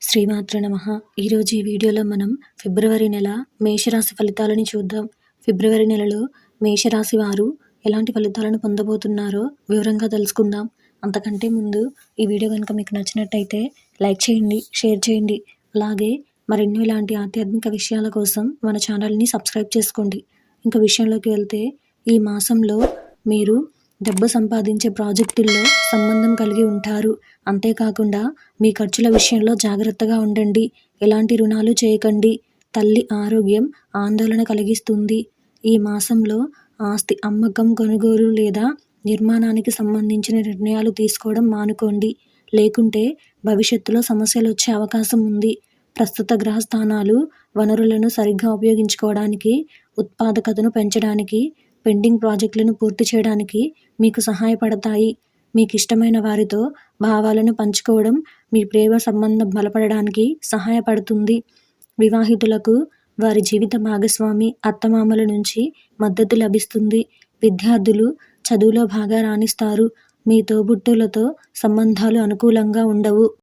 శ్రీమాత్ర నమః. ఈరోజు ఈ వీడియోలో మనం ఫిబ్రవరి నెల మేషరాశి ఫలితాలని చూద్దాం. ఫిబ్రవరి నెలలో మేషరాశి వారు ఎలాంటి ఫలితాలను పొందబోతున్నారో వివరంగా తెలుసుకుందాం. అంతకంటే ముందు ఈ వీడియో కనుక మీకు నచ్చినట్టయితే లైక్ చేయండి, షేర్ చేయండి. అలాగే మరెన్నో ఇలాంటి ఆధ్యాత్మిక విషయాల కోసం మన ఛానల్ని సబ్స్క్రైబ్ చేసుకోండి. ఇంకా విషయంలోకి వెళ్తే, ఈ మాసంలో మీరు డబ్బు సంపాదించే ప్రాజెక్టుల్లో సంబంధం కలిగి ఉంటారు. అంతేకాకుండా మీ ఖర్చుల విషయంలో జాగ్రత్తగా ఉండండి. ఎలాంటి రుణాలు చేయకండి. తల్లి ఆరోగ్యం ఆందోళన కలిగిస్తుంది. ఈ మాసంలో ఆస్తి అమ్మకం, కొనుగోలు లేదా నిర్మాణానికి సంబంధించిన నిర్ణయాలు తీసుకోవడం మానుకోండి. లేకుంటే భవిష్యత్తులో సమస్యలు వచ్చే అవకాశం ఉంది. ప్రస్తుత గ్రహ స్థానాలు వనరులను సరిగ్గా ఉపయోగించుకోవడానికి, ఉత్పాదకతను పెంచడానికి, పెండింగ్ ప్రాజెక్టులను పూర్తి చేయడానికి మీకు సహాయపడతాయి. మీకు ఇష్టమైన వారితో భావాలను పంచుకోవడం మీ ప్రేమ సంబంధం బలపడడానికి సహాయపడుతుంది. వివాహితులకు వారి జీవిత భాగస్వామి, అత్తమామల నుంచి మద్దతు లభిస్తుంది. విద్యార్థులు చదువులో బాగా రాణిస్తారు. మీ తోబుట్టువులతో సంబంధాలు అనుకూలంగా ఉండవు.